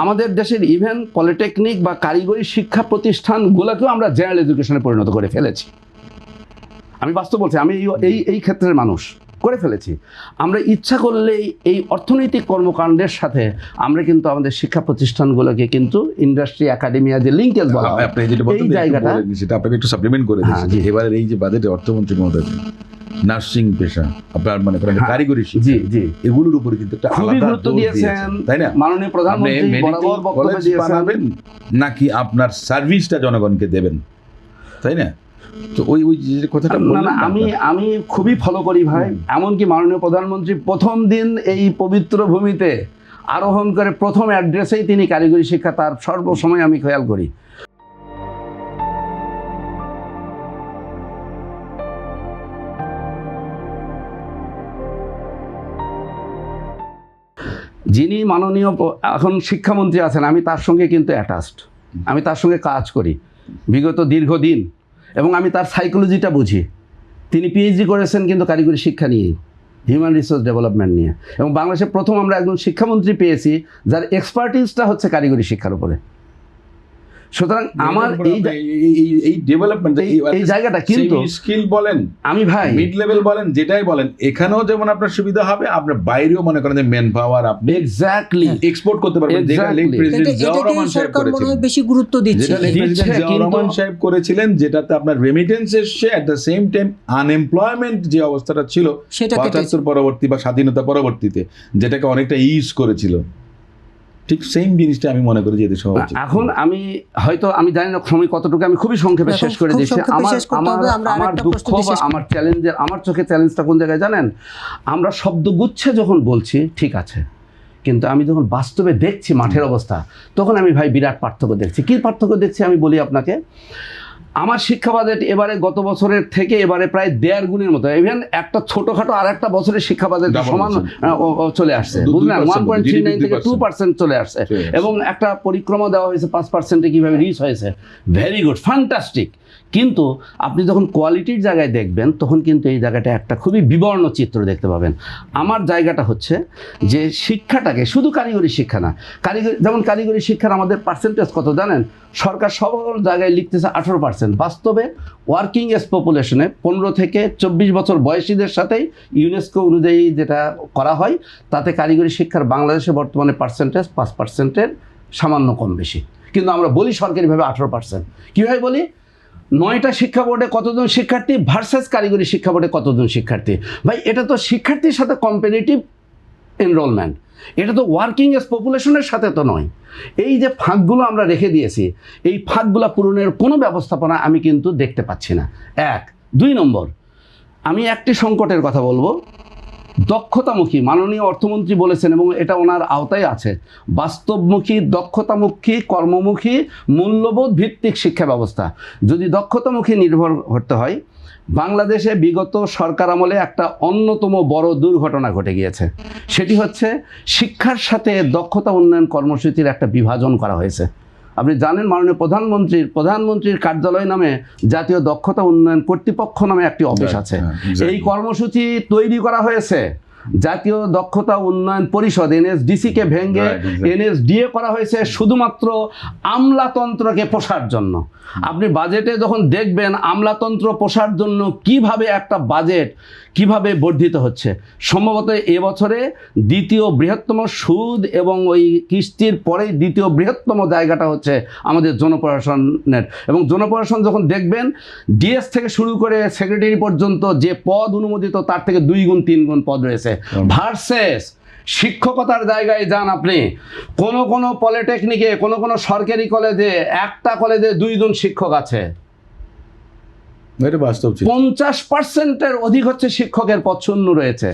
আমাদের দেশের even polytechnic বা কারিগরি শিক্ষা প্রতিষ্ঠানগুলোকেও আমরা জেনারেল এডুকেশনে পরিণত করে ফেলেছি। আমি বাস্তব বলছি, আমি এই ক্ষেত্রের মানুষ করে ফেলেছি। আমরা ইচ্ছা করলেই এই অর্থনৈতিক কর্মকাণ্ডের সাথে আমরা কিন্তু আমাদের শিক্ষা প্রতিষ্ঠানগুলোকে কিন্তু ইন্ডাস্ট্রি একাডেমিয়া যে লিঙ্কেজ বলা হয়, আপনি যেটা বলতেন এই জায়গাটা সেটা আপনাকে একটু সাপ্লিমেন্ট করে দিচ্ছি যে এবারের এই যে বাজেটে অর্থমন্ত্রী মহোদয় নার্সিং পেশা আপনার মানে কারিগরি জি জি এগুলোর উপরে কিন্তু একটা খুবই গুরুত্ব দিয়েছেন, তাই না? মাননীয় প্রধানমন্ত্রী বরাবর বক্তব্য দিয়েছেন নাকি আপনার সার্ভিসটা জনগণকে দেবেন, তাই না? তো ওই যে কথাটা না আমি খুবই ফলো করি ভাই। এমনকি মাননীয় প্রধানমন্ত্রী প্রথম দিন এই পবিত্র ভূমিতে আরোহণ করে প্রথম অ্যাড্রেসেই তিনি কারিগরি শিক্ষা তার সর্বসময় আমি খেয়াল করি। যিনি মাননীয় এখন শিক্ষামন্ত্রী আছেন, আমি তার সঙ্গে কিন্তু অ্যাটাচড, আমি তার সঙ্গে কাজ করি বিগত দীর্ঘদিন এবং আমি তার সাইকোলজিটা বুঝি। তিনি পিএইচডি করেছেন কিন্তু কারিগরি শিক্ষা নিয়েই, হিউম্যান রিসোর্স ডেভেলপমেন্ট নিয়ে, এবং বাংলাদেশে প্রথম আমরা একজন শিক্ষামন্ত্রী পেয়েছি যার এক্সপার্টিসটা হচ্ছে কারিগরি শিক্ষার উপরে। সুতরাং আমার এই ডেভেলপমেন্ট এই জায়গাটা কিন্তু স্কিল বলেন, আমি ভাই মিড লেভেল বলেন, যেটাই বলেন, এখানেও যেমন আপনার সুবিধা হবে, আপনার বাইরেও মনে করেন যে ম্যান পাওয়ার আপনি এক্স্যাক্টলি এক্সপোর্ট করতে পারবেন, যেটা লেট প্রেসিডেন্ট জিয়াউর রহমান সাহেব করেছিলেন, বেশি গুরুত্ব দিচ্ছে, যেটা লেট প্রেসিডেন্ট জিয়াউর রহমান সাহেব করেছিলেন, যেটাতে আপনার রেমিটেন্স এসছে, at the same time unemployment যে অবস্থাটা ছিল ৭৫ পরবর্তী বা স্বাধীনতা পরবর্তীতে, যেটাকে অনেকটা ইজ করেছিল। ঠিক সেম জিনিসটা আমি মনে করি যে দেশে হওয়া উচিত। এখন আমি হয়তো আমি জানি না সময় কতটুকু, আমি খুবই সংক্ষেপে শেষ করে দিচ্ছি। আমার দুঃখ বা আমার চ্যালেঞ্জের, আমার চোখে চ্যালেঞ্জটা কোন জায়গায় জানেন? আমরা শব্দগুচ্ছে যখন বলছি ঠিক আছে, কিন্তু আমি যখন বাস্তবে দেখছি মাঠের অবস্থা, তখন আমি ভাই বিরাট পার্থক্য দেখছি। কী পার্থক্য দেখছি আমি বলি আপনাকে। আমার শিক্ষা বাজেট এবারে গত বছরের থেকে এবারে প্রায় 1.5 গুণের মতো, ইভেন একটা ছোটোখাটো আর একটা বছরের শিক্ষা বাজেট সমান চলে আসছে, বুঝলেন? 1.39 থেকে 2% চলে আসছে, এবং একটা পরিক্রমা দেওয়া হয়েছে 5%-এ কীভাবে রিচ হয়েছে। Very good, fantastic. কিন্তু আপনি যখন কোয়ালিটির জায়গায় দেখবেন তখন কিন্তু এই জায়গাটা একটা খুবই বিবর্ণ চিত্র দেখতে পাবেন। আমার জায়গাটা হচ্ছে যে শিক্ষাটাকে শুধু কারিগরি শিক্ষা না, যেমন কারিগরি শিক্ষার আমাদের পার্সেন্টেজ কত জানেন? সরকার সকল জায়গায় লিখতেছে 18%, বাস্তবে ওয়ার্কিং এজ পপুলেশনে 15 থেকে 24 বছর বয়সীদের সাথেই ইউনেস্কো অনুযায়ী যেটা করা হয়, তাতে কারিগরি শিক্ষার বাংলাদেশে বর্তমানে পার্সেন্টেজ 5%-এর সামান্য কম বেশি। কিন্তু আমরা বলি সরকারিভাবে 18%। কীভাবে বলি? 9টা শিক্ষা বোর্ডে কতজন শিক্ষার্থী ভার্সাস কারিগরি শিক্ষা বোর্ডে কতজন শিক্ষার্থী। ভাই এটা তো শিক্ষার্থীর সাথে কম্পারেটিভ এনরোলমেন্ট, এটা তো ওয়ার্কিং এজ পপুলেশনের সাথে তো নয়। এই যে ফাঁকগুলো আমরা রেখে দিয়েছি, এই ফাঁকগুলো পূরণের কোনো ব্যবস্থাপনা আমি কিন্তু দেখতে পাচ্ছি না। 1, 2 নম্বর, আমি একটি সংকটের কথা বলবো। দক্ষতামুখী, মাননীয় অর্থমন্ত্রী বলেছেন এবং এটা ওনার আওতায় আছে, বাস্তবমুখী, দক্ষতামুখী, কর্মমুখী, মূল্যবোধ ভিত্তিক শিক্ষা ব্যবস্থা। যদি দক্ষতামুখী নির্ভর করতে হয়, বাংলাদেশে বিগত সরকার আমলে একটা অন্যতম বড় দুর্ঘটনা ঘটে গিয়েছে। সেটি হচ্ছে শিক্ষার সাথে দক্ষতা উন্নয়ন কর্মসূচির একটা বিভাজন করা হয়েছে। আপনি জানেন মাননীয় প্রধানমন্ত্রীর কার্যালয় নামে জাতীয় দক্ষতা উন্নয়ন কর্তৃপক্ষ নামে একটি অফিস আছে। এই কর্মসূচি তৈরি করা হয়েছে জাতীয় দক্ষতা উন্নয়ন পরিষদ এনএসডিসিকে ভেঙে এনএসডিএ করা হয়েছে শুধুমাত্র আমলাতন্ত্রকে পোষার জন্য। আপনি বাজেটে যখন দেখবেন আমলাতন্ত্র পোষার জন্য কিভাবে একটা বাজেট কিভাবে বর্ধিত হচ্ছে, সম্ভবত এবছরে দ্বিতীয় বৃহত্তম সুদ এবং ওই কিস্তির পরেই দ্বিতীয় বৃহত্তম জায়গাটা হচ্ছে আমাদের জনপ্রশাসনের। এবং জনপ্রশাসন যখন দেখবেন ডিএস থেকে শুরু করে সেক্রেটারি পর্যন্ত যে পদ অনুমোদিত তার থেকে 2 গুণ 3 গুণ পদ রয়েছে। ভার্সেস শিক্ষকতার জায়গায় যান আপনি, কোনো পলিটেকনিকে, কোনো সরকারি কলেজে, একটা কলেজে 2 জন শিক্ষক আছে। 50%-এর অধিক হচ্ছে শিক্ষকের পদ শূন্য রয়েছে।